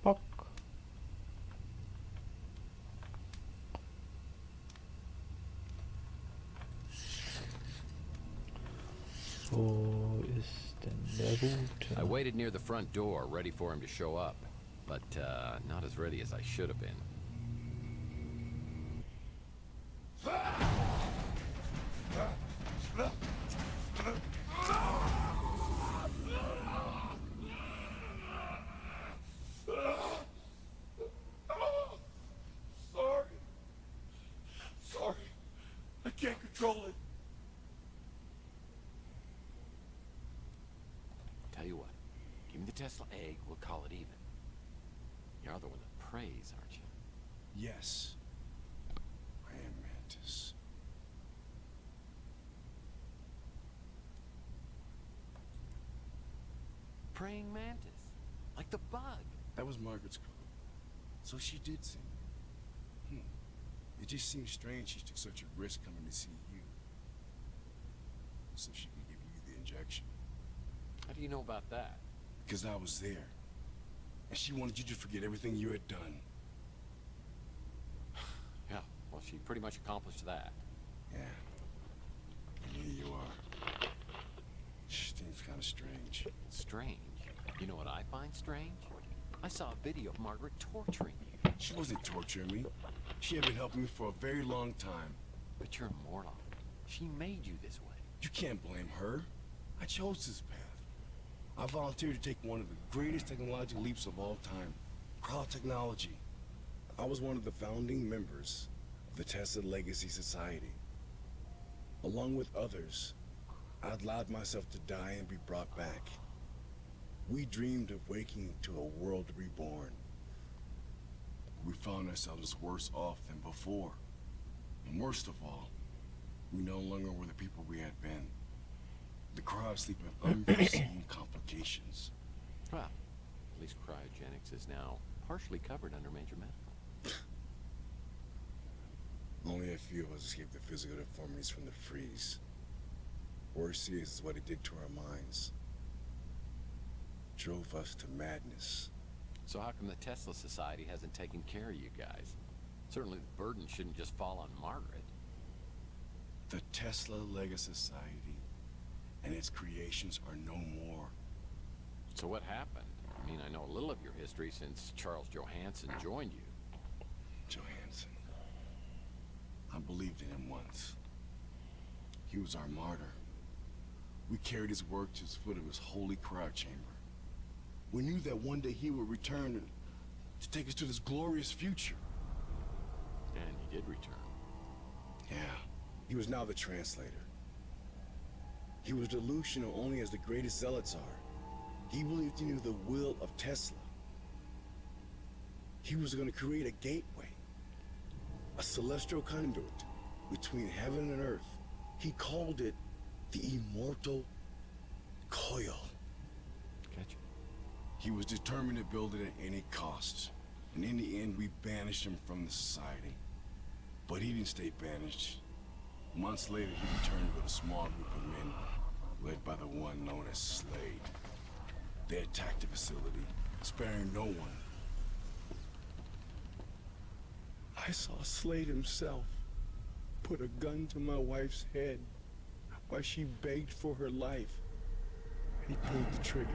Fuck. Wo ist denn der I Gute? waited near the front door, ready for him to show up, but not as ready as I should have been. Sorry. Sorry. I can't control it. Tell you what, give me the Tesla egg, we'll call it even. You're the one that prays, aren't you? Yes. I am Mantis. Praying mantis, like the bug. That was Margaret's call. So she did see me. It just seems strange she took such a risk coming to see you. So she could give you the injection. How do you know about that? Because I was there. And she wanted you to forget everything you had done. Yeah, well, she pretty much accomplished that. Yeah. And here you are. Seems kind of strange. Strange. You know what I find strange? I saw a video of Margaret torturing you. She wasn't torturing me. She had been helping me for a very long time. But you're mortal. She made you this way. You can't blame her. I chose this path. I volunteered to take one of the greatest technological leaps of all time. Cryotechnology. I was one of the founding members of the Tesla Legacy Society. Along with others, I allowed myself to die and be brought back. We dreamed of waking to a world reborn. We found ourselves worse off than before. And worst of all, we no longer were the people we had been. The cryosleep of unforeseen complications. Well, at least cryogenics is now partially covered under major medical. Only a few of us escaped the physical deformities from the freeze. Worse is what it did to our minds. Drove us to madness. So how come the Tesla Society hasn't taken care of you guys? Certainly the burden shouldn't just fall on Margaret. The Tesla Legacy Society and its creations are no more. So what happened? I mean, I know a little of your history since Charles Johansson joined you. Johansson. I believed in him once. He was our martyr. We carried his work to the foot of his holy cryo chamber. We knew that one day he would return to take us to this glorious future. And he did return. Yeah, he was now the translator. He was delusional only as the greatest zealots are. He believed he knew the will of Tesla. He was going to create a gateway, a celestial conduit between heaven and earth. He called it the immortal coil. Gotcha. He was determined to build it at any cost. And in the end, we banished him from the society. But he didn't stay banished. Months later, he returned with a small group of men, led by the one known as Slade. They attacked the facility, sparing no one. I saw Slade himself put a gun to my wife's head while she begged for her life. He pulled the trigger.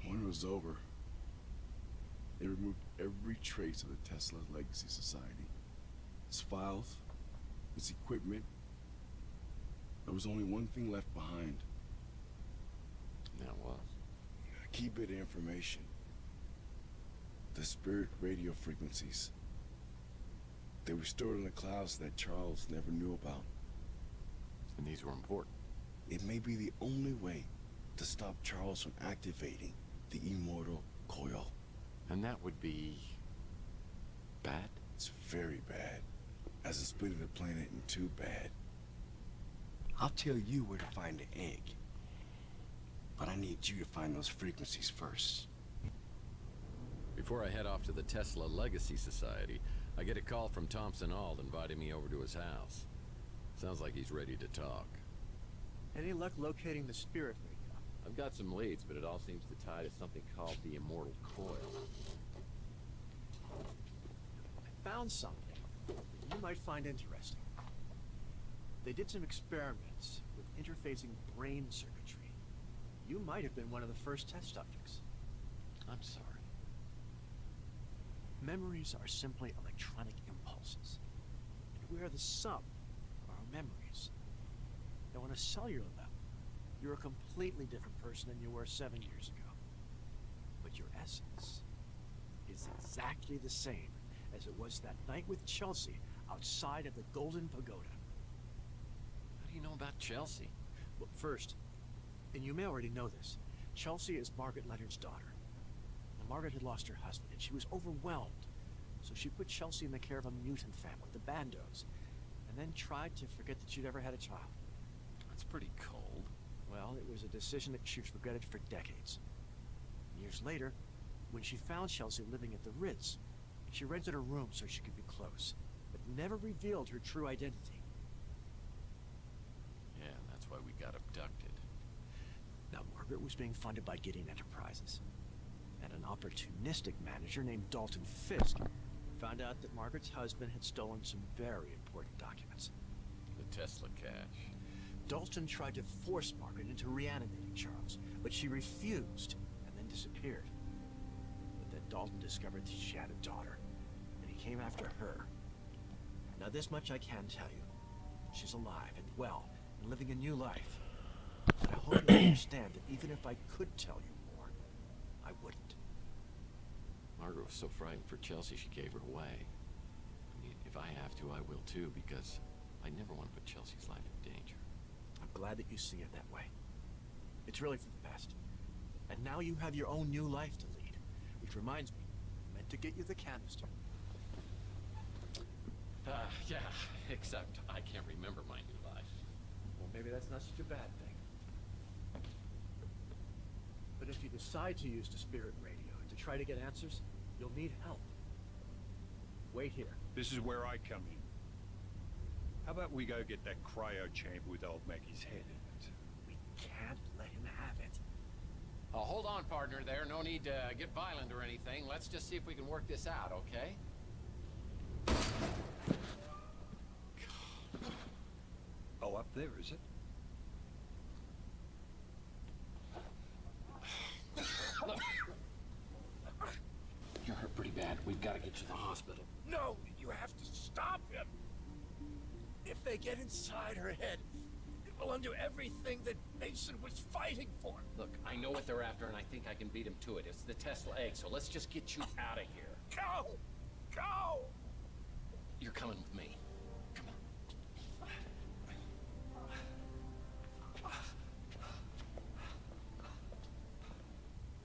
When it was over, they removed every trace of the Tesla Legacy Society. Its files, its equipment. There was only one thing left behind. That was. A key bit of information. The spirit radio frequencies. They were stored in the clouds that Charles never knew about. And these were important. It may be the only way to stop Charles from activating the immortal coil. And that would be... bad? It's very bad. As in splitting the planet in two bad. I'll tell you where to find the egg. But I need you to find those frequencies first. Before I head off to the Tesla Legacy Society, I get a call from Thompson Ald inviting me over to his house. Sounds like he's ready to talk. Any luck locating the spirit radio? I've got some leads, but it all seems to tie to something called the Immortal Coil. I found something that you might find interesting. They did some experiments with interfacing brain circuitry. You might have been one of the first test subjects. I'm sorry. Memories are simply electronic impulses. And we are the sum of our memories. Now, on a cellular level, you're a completely different person than you were 7 years ago. But your essence is exactly the same as it was that night with Chelsea outside of the Golden Pagoda. How do you know about Chelsea? Well, first, and you may already know this, Chelsea is Margaret Leonard's daughter. Now, Margaret had lost her husband, and she was overwhelmed. So she put Chelsea in the care of a mutant family, the Bandos, and then tried to forget that she'd ever had a child. That's pretty cold. Well, it was a decision that she's regretted for decades. Years later, when she found Chelsea living at the Ritz, she rented a room so she could be close, but never revealed her true identity. Yeah, that's why we got abducted. Now, Margaret was being funded by Gideon Enterprises, and an opportunistic manager named Dalton Fisk found out that Margaret's husband had stolen some very important documents. The Tesla cache. Dalton tried to force Margaret into reanimating Charles, but she refused and then disappeared. But then Dalton discovered that she had a daughter, and he came after her. Now, this much I can tell you. She's alive and well and living a new life. But I hope you understand that even if I could tell you more, I wouldn't. Margaret was so frightened for Chelsea she gave her away. I mean, if I have to, I will too, because I never want to put Chelsea's life in danger. I'm glad that you see it that way. It's really for the best. And now you have your own new life to lead. Which reminds me, I meant to get you the canister. Yeah, except I can't remember my new life. Well, maybe that's not such a bad thing. But if you decide to use the spirit radio to try to get answers, you'll need help. Wait here. This is where I come in. How about we go get that cryo chamber with old Maggie's head in it? We can't let him have it. Hold on, partner there. No need to get violent or anything. Let's just see if we can work this out, okay? Oh, up there, is it? You're hurt pretty bad. We've got to get you to the hospital. No, you have to stop him. If they get inside her head, it will undo everything that Mason was fighting for. Look, I know what they're after, and I think I can beat them to it. It's the Tesla egg, so let's just get you out of here. Go! Go! You're coming with me. Come on.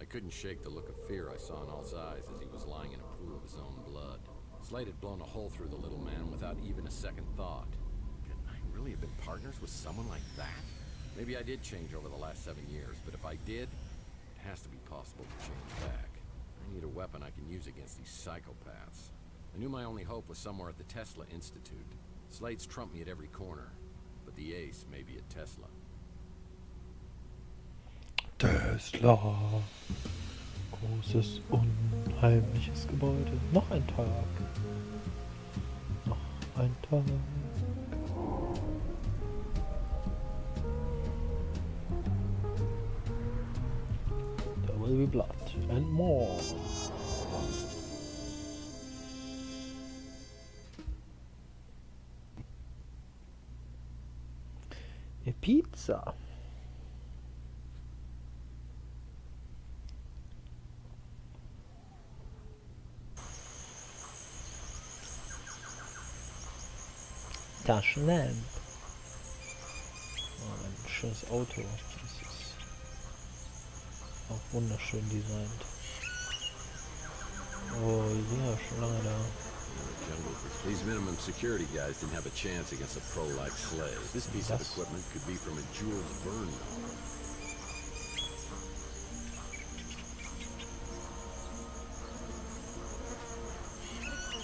I couldn't shake the look of fear I saw in Al's eyes as he was lying in a pool of his own blood. Slade had blown a hole through the little man without even a second thought. Could I really have been partners with someone like that? Maybe I did change over the last 7 years, but if I did, it has to be possible to change back. I need a weapon I can use against these psychopaths. I knew my only hope was somewhere at the Tesla Institute. Slade's trumped me at every corner, but the ace may be at Tesla. Tesla. Großes, unheimliches Gebäude. Noch ein Tag. Noch ein Tag. There will be blood and more. A pizza. Taschenlamp. Oh, ein schönes Auto. Das ist auch wunderschön designt. Oh ja, schon lange da. These minimum security guys didn't have a chance against a pro like Slade. This piece of equipment could be from a Jules Verne novel.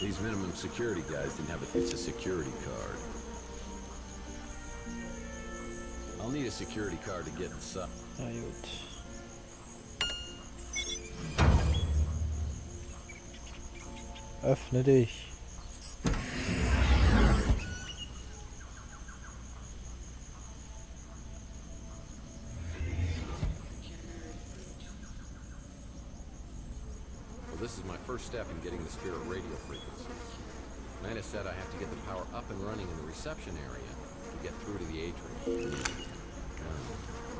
These minimum security guys didn't have a... It's a security card. I'll need a security card to get inside. Na gut. Öffne dich. Well, this is my first step in getting the Spirit radio frequencies. Amanda said I have to get the power up and running in the reception area to get through to the atrium.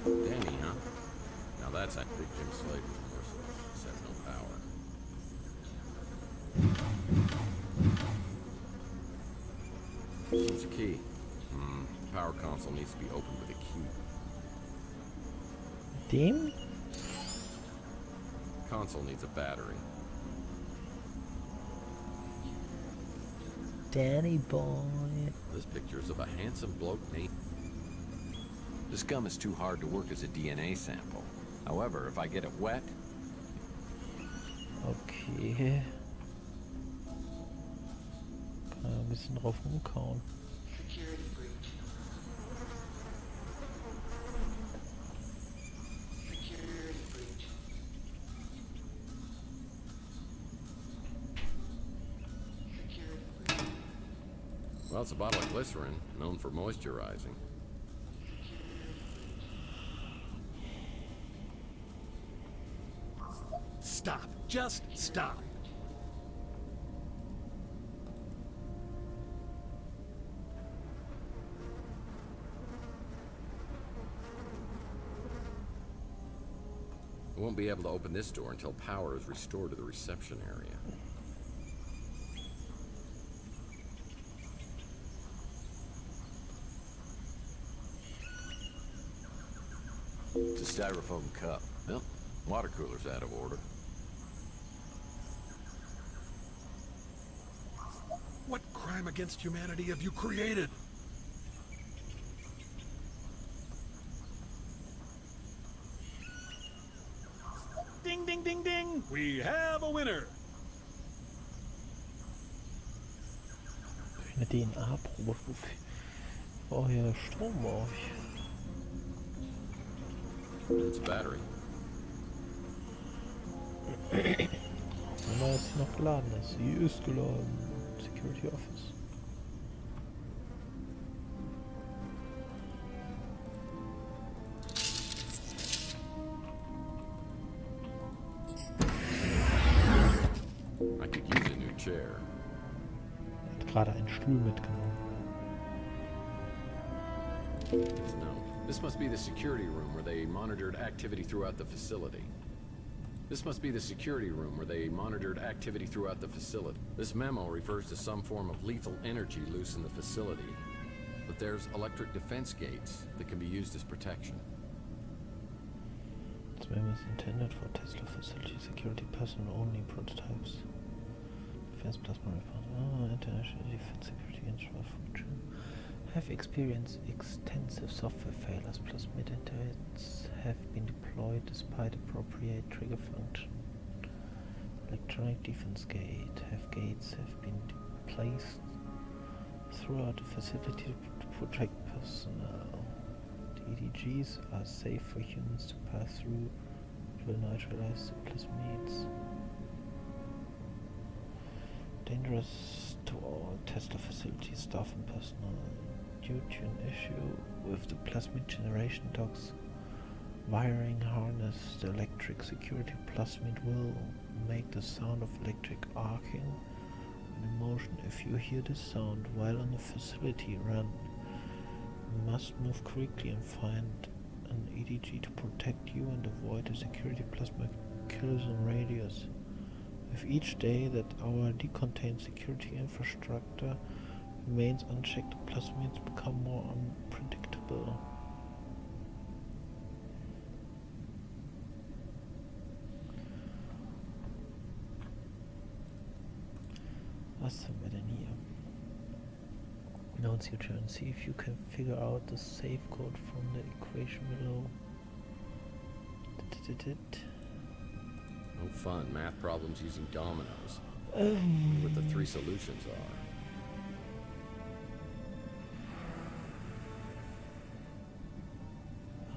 Danny, huh? Now that's that big Jim Slade was merciless. Says no power. What's the key? The power console needs to be opened with a key. Dem? Console needs a battery. Danny boy. This picture is of a handsome bloke named... This gum is too hard to work as a DNA sample. However, if I get it wet... Okay. Kann man ein bisschen drauf rumkauen. Well, it's a bottle of glycerin, known for moisturizing. Stop. Just stop. I won't be able to open this door until power is restored to the reception area. It's a styrofoam cup. Well, water cooler's out of order. What crime against humanity have you created? Ding, ding, ding, ding! We have a winner! Eine DNA-Probe. Oh, hier Strom brauche ich. It's a battery. Wenn man jetzt noch geladen ist. Sie ist geladen. Security Office. I could use a new chair. Er hat gerade einen Stuhl mitgenommen. No. This must be the security room where they monitored activity throughout the facility. This must be the security room where they monitored activity throughout the facility. This memo refers to some form of lethal energy loose in the facility. But there's electric defense gates that can be used as protection. This memo is intended for Tesla facility security personnel only prototypes. Defense plasma response. Oh, international defense security infrastructure. Have experienced extensive software failures. Plasmid inters have been deployed despite appropriate trigger function. Electronic defense gates have been placed throughout the facility to protect personnel. The EDGs are safe for humans to pass through. It will neutralize the plasmids. Dangerous to all Tesla facility staff and personnel. Due to an issue with the plasmid generation docks wiring harness, the electric security plasmid will make the sound of electric arcing and motion. If you hear this sound while on the facility, run. You must move quickly and find an EDG to protect you and avoid the security plasma kills in radius. If each day that our decontained security infrastructure remains unchecked, the plasmids become more unpredictable. Was haben wir denn hier? Now it's your turn. See if you can figure out the safe code from the equation below. No fun, math problems using dominoes. What the three solutions are.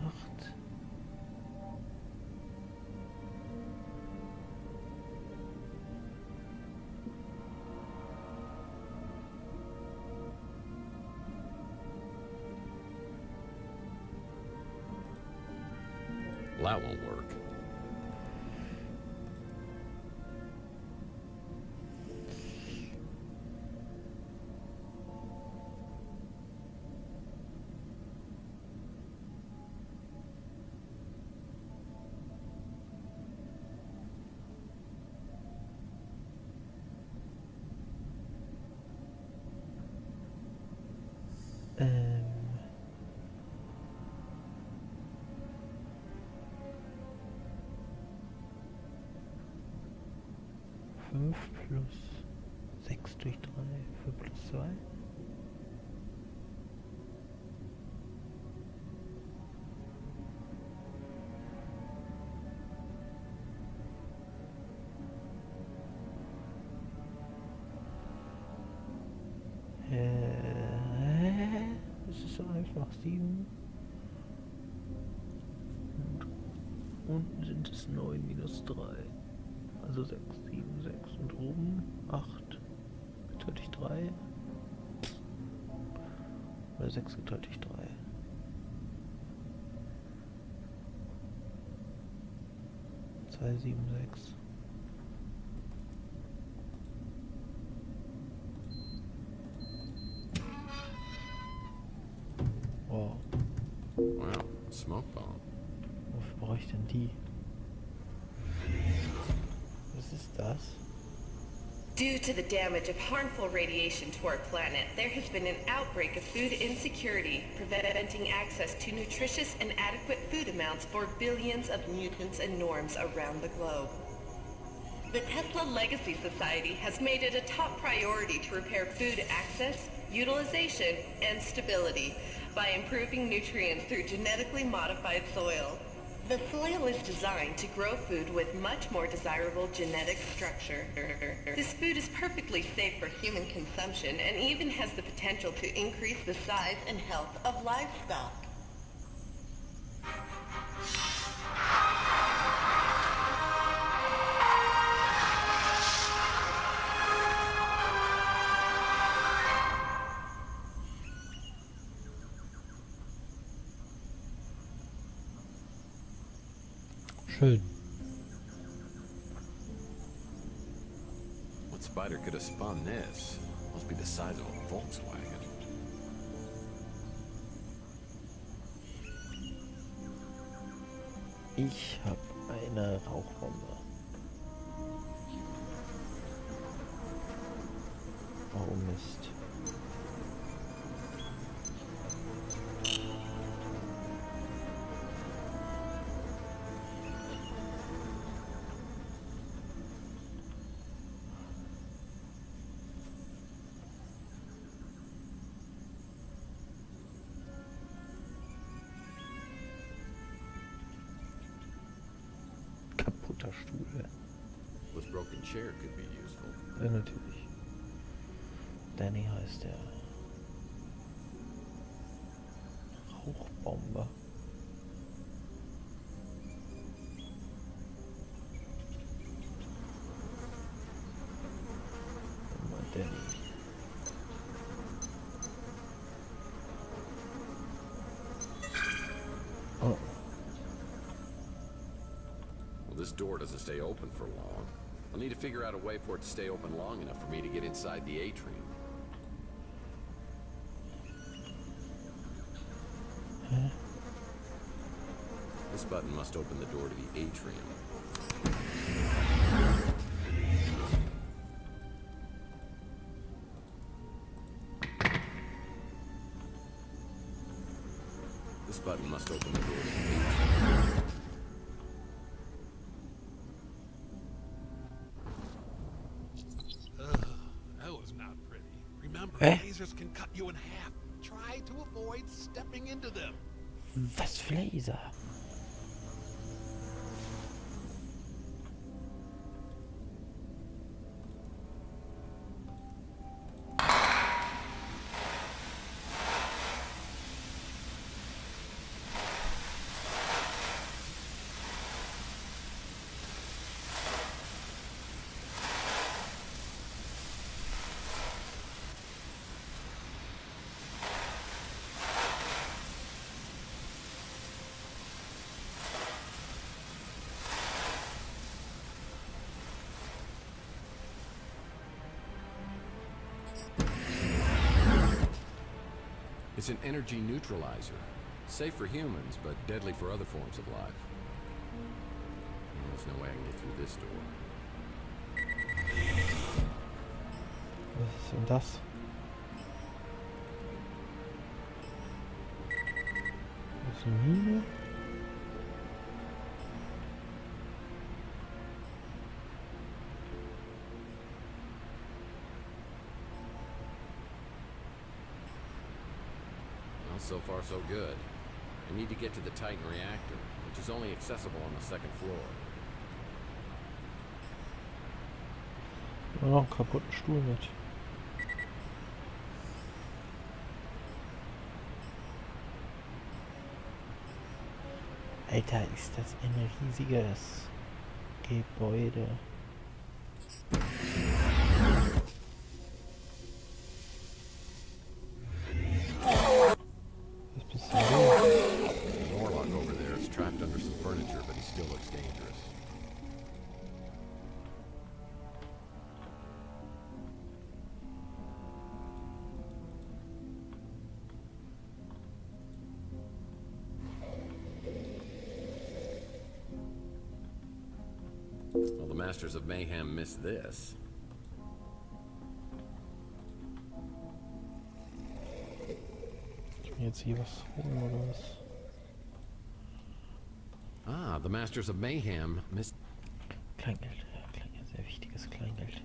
Acht. Well, that won't work. Ähm. Fünf plus 6 durch 3, 5 plus 2. Es ist so einfach 7. Und unten sind es 9 minus 3. Also 6, 7, 6. Und oben 8 geteilt durch 3. Oder 6 geteilt durch 3. Zwei, 7, 6. Wow. Wow, smoke bomb. Wofür brauche ich denn die? Was ist das? Due to the damage of harmful radiation to our planet, there has been an outbreak of food insecurity, preventing access to nutritious and adequate food amounts for billions of mutants and norms around the globe. The Tesla Legacy Society has made it a top priority to repair food access, utilization, and stability by improving nutrients through genetically modified soil. The soil is designed to grow food with much more desirable genetic structure. This food is perfectly safe for human consumption and even has the potential to increase the size and health of livestock. Schön. What spider could have spun this? Must be the size of a Volkswagen. Ich habe eine Rauchbombe. Oh Mist. Kaputter Stuhl. This broken chair could be useful. Ja, natürlich. Danny heißt der. Rauchbombe. Mal Danny. Oh. Well, this door doesn't stay open for long. I'll need to figure out a way for it to stay open long enough for me to get inside the atrium. Hä? This button must open the door to the atrium. This button must open the door to the atrium. That was not pretty. Remember, Eh? lasers can cut you in half. Try to avoid stepping into them. Was für Laser? It's an energy neutralizer. Safe for humans, but deadly for other forms of life. There's no way I can get through this door. Was ist denn das? Das ist eine Mine? Well, so far so good. I need to get to the Titan reactor, which is only accessible on the second floor. Noch einen kaputten Stuhl mit. Alter, ist das ein riesiges Gebäude. Was bist denn du? The Warlock over there is trapped under some furniture, but he still looks dangerous. Well, the Masters of Mayhem missed this. Ich mir jetzt hier was holen oder was? Ah, the Masters of Mayhem missed... Kleingeld, ja, Kleingeld, sehr wichtiges Kleingeld.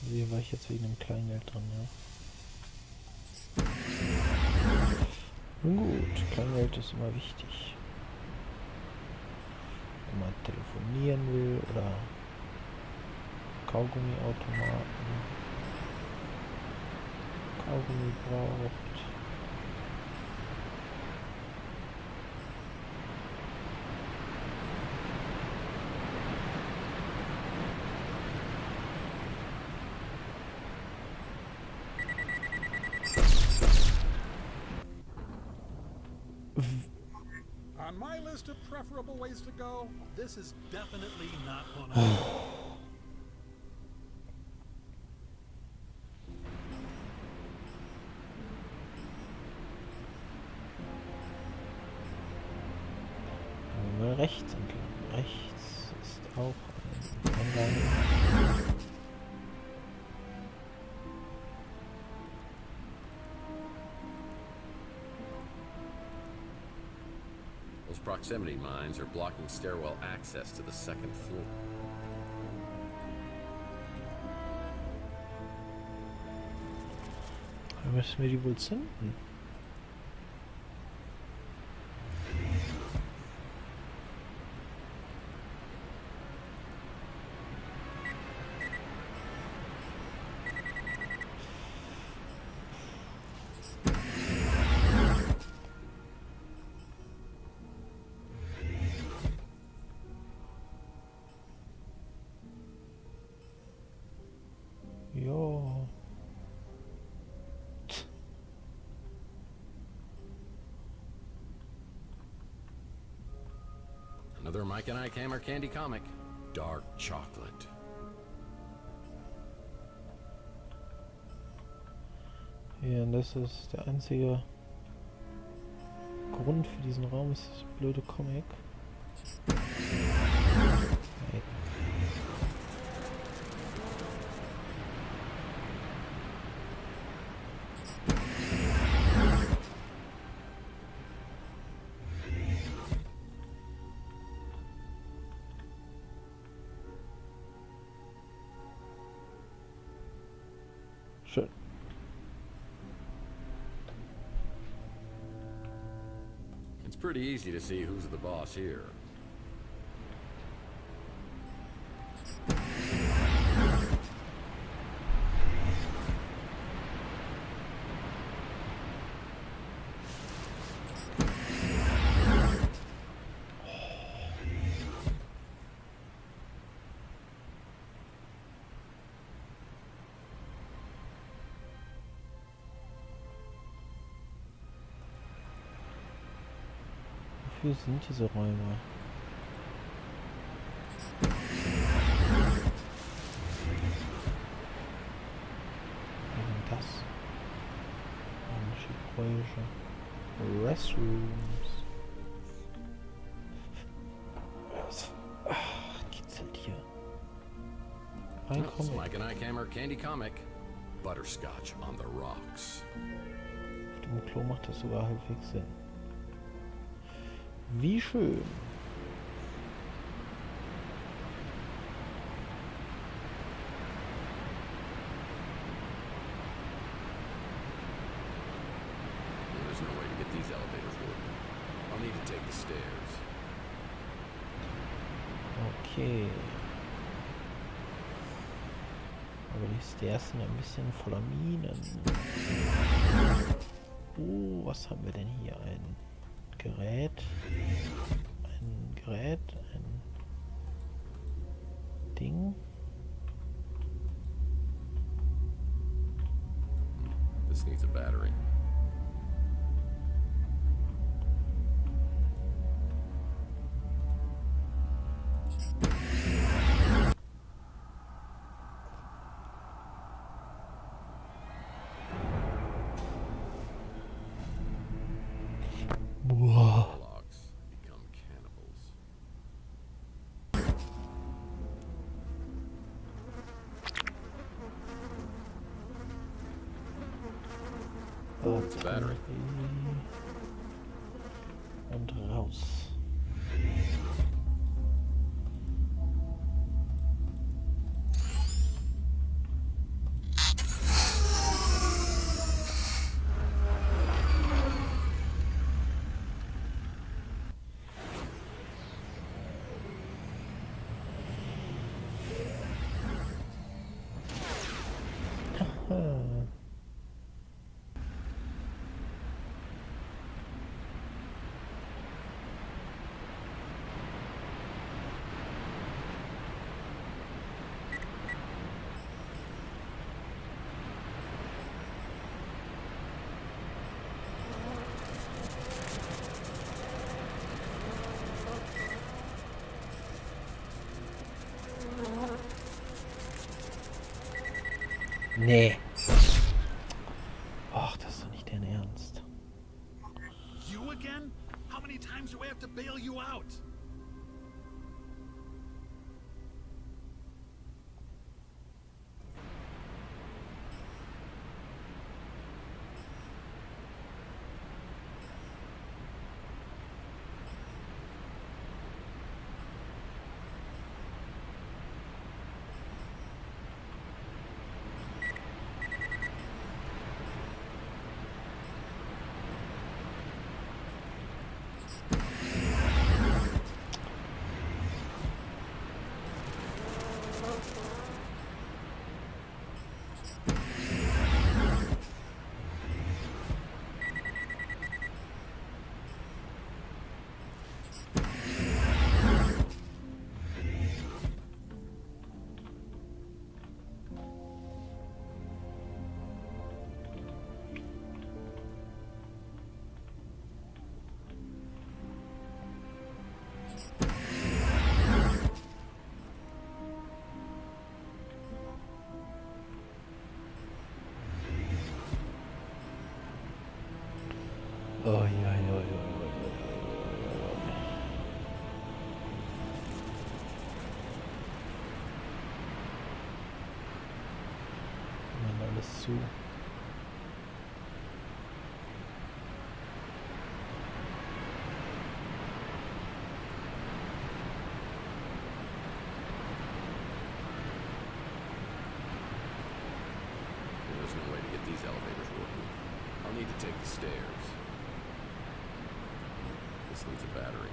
Hier war ich jetzt wegen dem Kleingeld dran, ja. Nun gut, Kleingeld ist immer wichtig. Wenn man telefonieren will oder Kaugummiautomaten, Kaugummi braucht. On my list of preferable ways to go, this is definitely not one of them. Mal rechts entlang. Rechts ist auch ein Eingang. Those proximity mines are blocking stairwell access to the second floor. Da müssen wir die wohl zünden. Jo. Another Mike and Ike Hammer candy comic. Dark chocolate. Ja, und das ist der einzige Grund für diesen Raum, ist das blöde Comic. Hey. Schön. It's pretty easy to see who's the boss here. Wofür sind diese Räume? Das. Manche Geräusche. Restrooms. Was? Ach, kitzelt hier. Reinkommen. Mike and Ike Hammer Candy Comic. Butterscotch on the rocks. Auf dem Klo macht das sogar halbwegs Sinn. Wie schön. There's no way to get these elevators working. I'll need to take the stairs. Okay. Aber die Stairs sind ein bisschen voller Minen. Oh, was haben wir denn hier? Ein Gerät. Ein Ding. This needs a battery. Boah. Logs become cannibals. Battery. Und raus. Nee. Ach, das ist doch nicht dein Ernst. You again? How many times do I have to bail you out? Oh ja, ja, ja. Mal alles zu. There's no way to get these elevators working. I'll need to take the stairs. This needs a battery.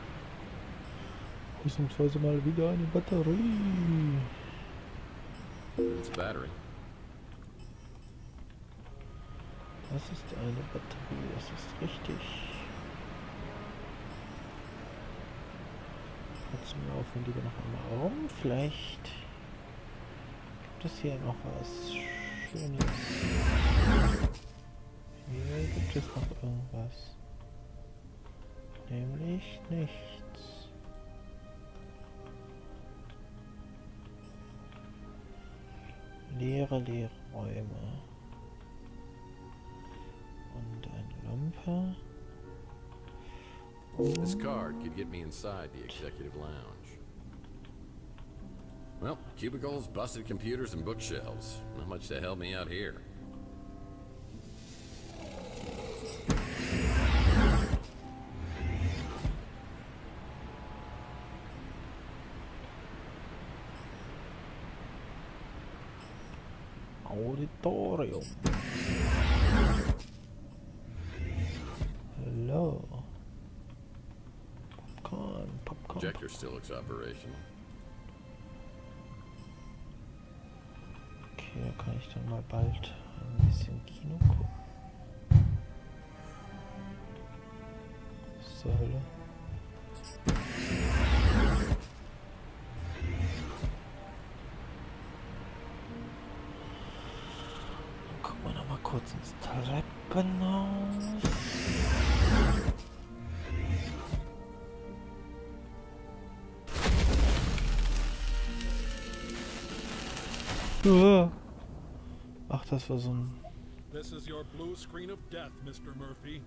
Ausnahmsweise mal wieder eine Batterie. It's a battery. Das ist eine Batterie, das ist richtig. Trotzdem laufen die noch einmal rum. Vielleicht gibt es hier noch was Schönes. Hier gibt es noch irgendwas. nämlich nichts. Leere Räume. Und eine Lampe. This card could get me inside the executive lounge. Well, cubicles, busted computers, and bookshelves. Not much to help me out here. Auditorium. Hello. Popcorn, Popcorn. Projector still looks operational. Okay, da kann ich dann mal bald ein bisschen Kino gucken. Was zur Hölle? Gucken wir noch mal kurz ins Treppenhaus. Ach, das war so ein... This is your blue screen of death, Mr. Murphy.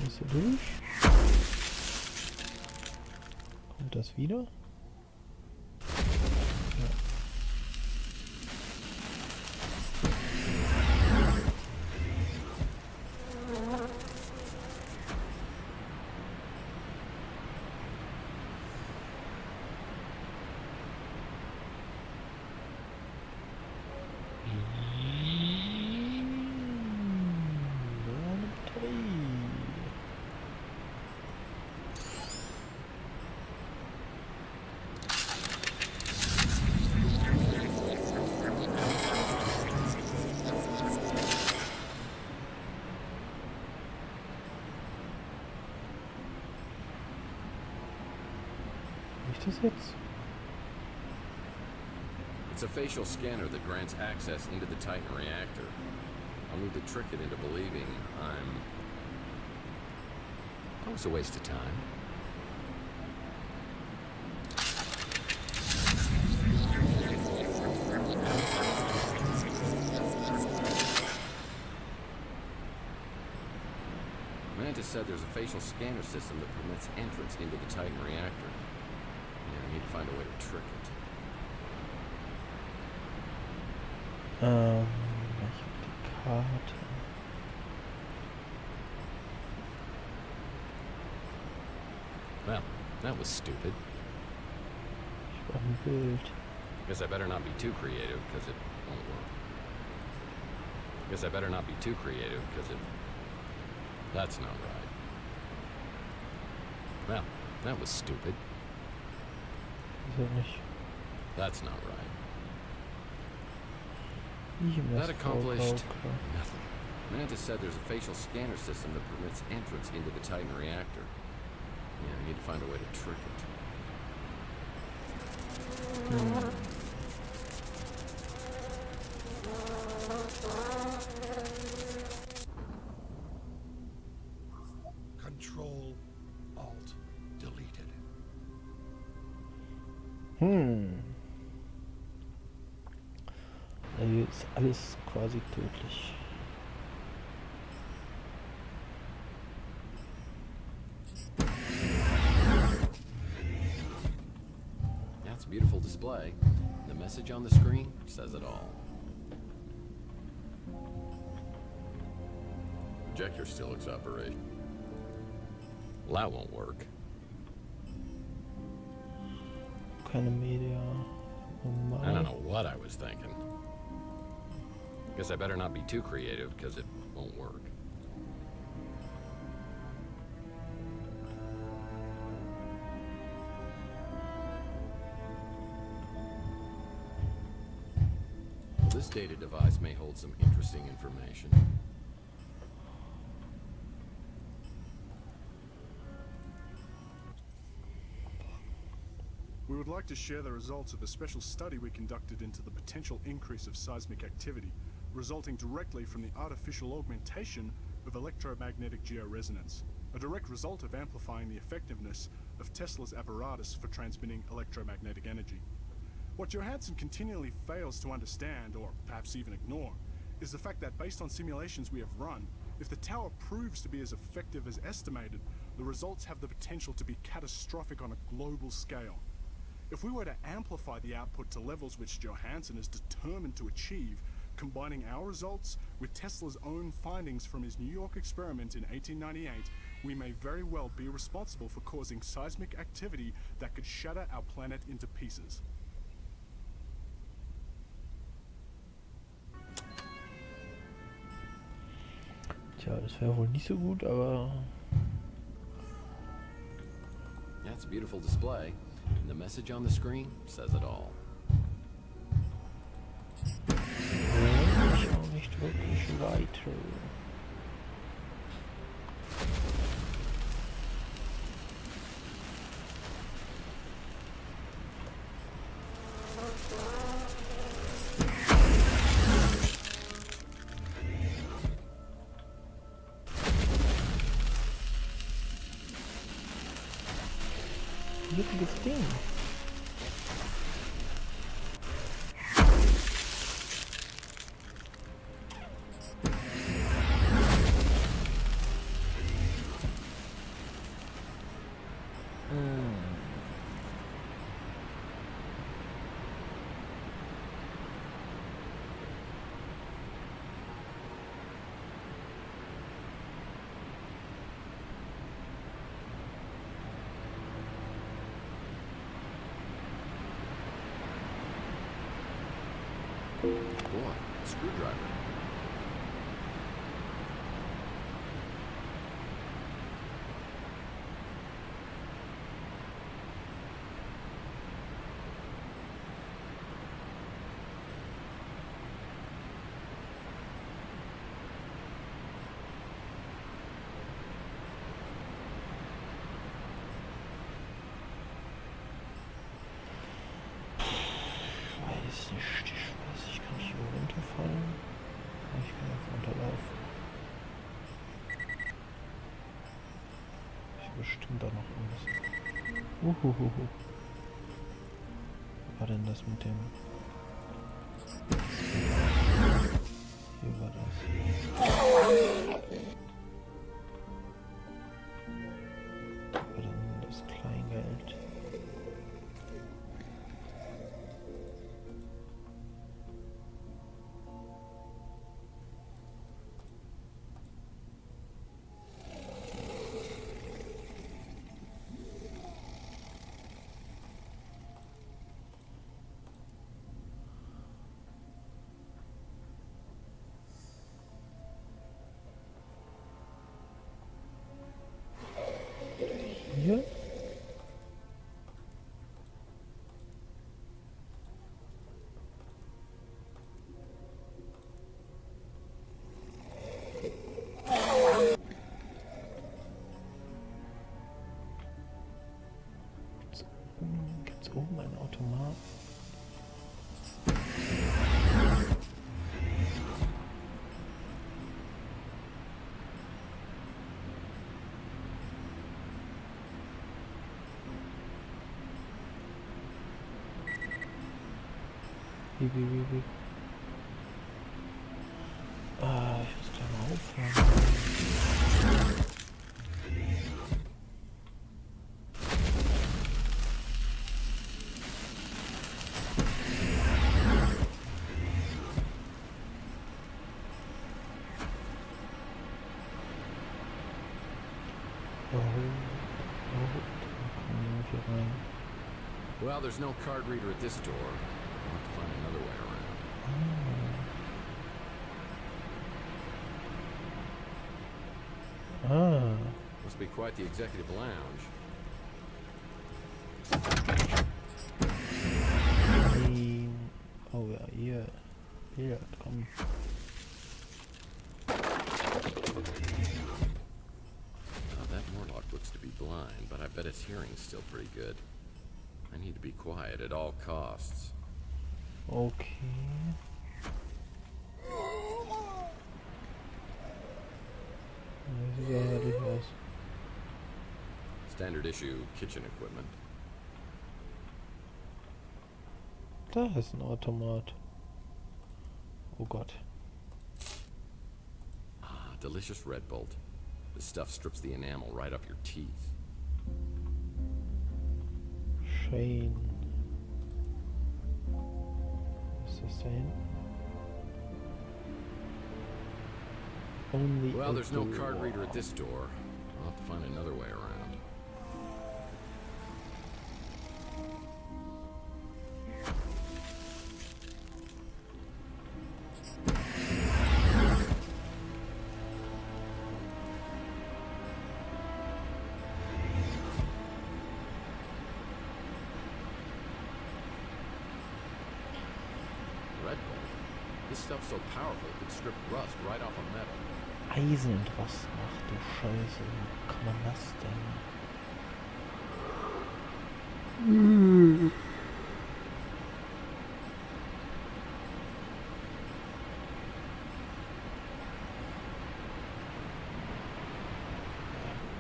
Ist er durch? Kommt das wieder? Ja. Das jetzt? It's a facial scanner that grants access into the Titan reactor. I'll need to trick it into believing I'm... That was a waste of time. Mantis said there's a facial scanner system that permits entrance into the Titan reactor. Yeah, I need to find a way to trick it. Ich hab die Karte. Well, that was stupid. Ich brauche ein Bild. Guess I better not be too creative, because it won't work. Guess I better not be too creative, because it... That's not right. Well, that was stupid. Ist er nicht. That's not right. That That accomplished nothing. Mantis said there's a facial scanner system that permits entrance into the Titan reactor. Yeah, I need to find a way to trick it. Control, Alt, deleted. Hier ist alles quasi tödlich. That's a beautiful display. The message on the screen says it all. Projector still looks operational. Well, that won't work. Keine Media. I don't know what I was thinking. Guess I better not be too creative, because it won't work. Well, this data device may hold some interesting information. We We would like to share the results of a special study we conducted into the potential increase of seismic activity, resulting directly from the artificial augmentation of electromagnetic georesonance, a direct result of amplifying the effectiveness of Tesla's apparatus for transmitting electromagnetic energy. What Johansson continually fails to understand, or perhaps even ignore, is the fact that based on simulations we have run, if the tower proves to be as effective as estimated, the results have the potential to be catastrophic on a global scale. If we were to amplify the output to levels which Johansson is determined to achieve, combining our results with Tesla's own findings from his New York experiment in 1898, we may very well be responsible for causing seismic activity that could shatter our planet into pieces. Tja, das wäre wohl nicht so gut, aber... That's a beautiful display, and the message on the screen says it all. Ich auch nicht wirklich weiter. Witziges Ding. Boy, screwdriver. Weiß nicht, ich kann nicht hier runterfallen. Ich kann einfach unterlaufen. Ich bestimmt da noch irgendwas. Uhuhuhu. Was war denn das mit dem? Hier war das. Da war dann das Kleingeld. Hier? Gibt's oben einen Automat? Wie. Ah, ich muss gleich mal aufhören. Well, there's no card reader at this door. I'll have to find another way around. Must be quite the executive lounge. Oh ja, hier, komm. That Morlock looks to be blind, but I bet his hearing's still pretty good. I need to be quiet at all costs. Okay. Das sieht ja herrlich aus. Standard issue kitchen equipment. Da ist ein Automat. Oh Gott. Ah, delicious Red Bolt. This stuff strips the enamel right off your teeth. Shane. Was ist das da hinten? Only Well, a there's no door. card reader at this door. I'll have to find another way around. Red Bolt. This stuff's so powerful it could strip rust right off of metal. Eisen und Rost. Ach du Scheiße. Wie kann man das denn?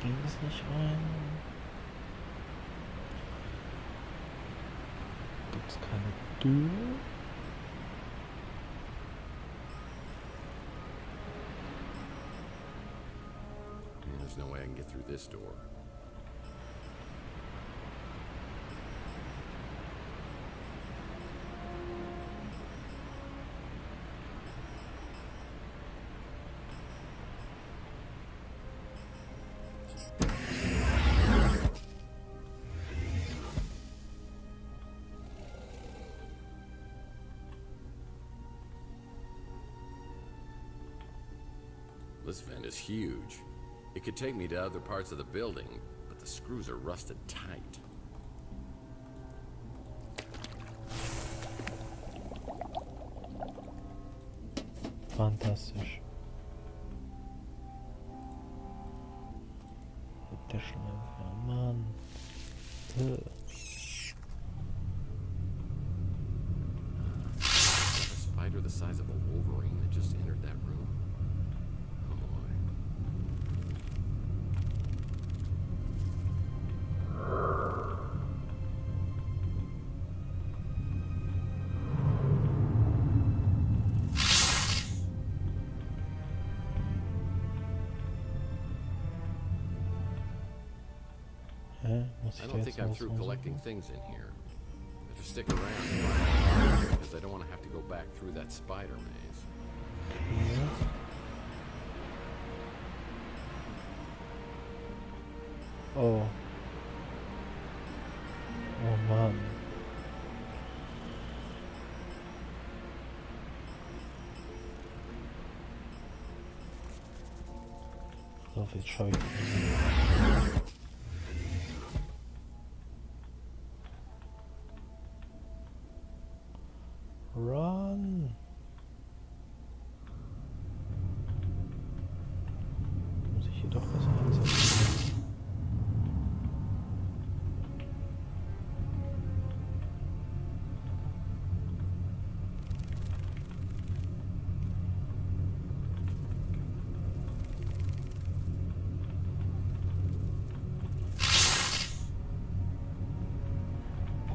Ging es nicht rein? Gibt es keine Tür? And there's no way I can get through this door. This vent is huge. It could take me to other parts of the building, but the screws are rusted tight. Fantastisch. Additional, Mann. A spider the size of a wolverine that just entered that room. Oh boy. Hä? Muss I ich da don't jetzt think I'm was through raussuchen? collecting things in here. Better stick around because I don't want to have to go back through that spider maze. Okay. Oh. Oh Mann. So, jetzt schaue ich mal. Run! Muss ich hier doch was einsetzen?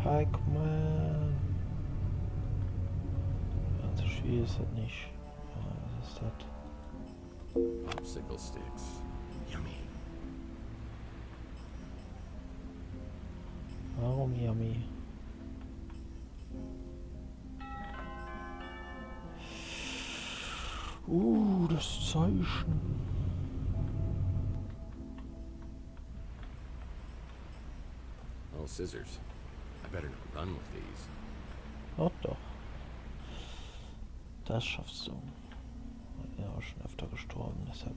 Pac-Man! Also schwierig ist das nicht. Was ist das? Popsicle sticks. Yummy. Warum yummy? Das Zeichen. Oh, scissors. I better not run with these. Oh doch. Das schaffst du. Ich bin auch schon öfter gestorben, deshalb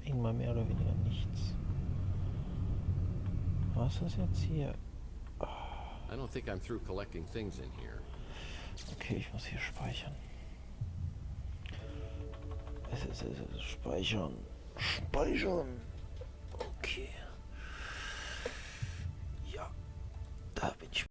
irgendwann mehr oder weniger nichts. Was ist jetzt hier? I don't think I'm through collecting things in here. Okay, ich muss hier speichern. Es ist speichern. Speichern.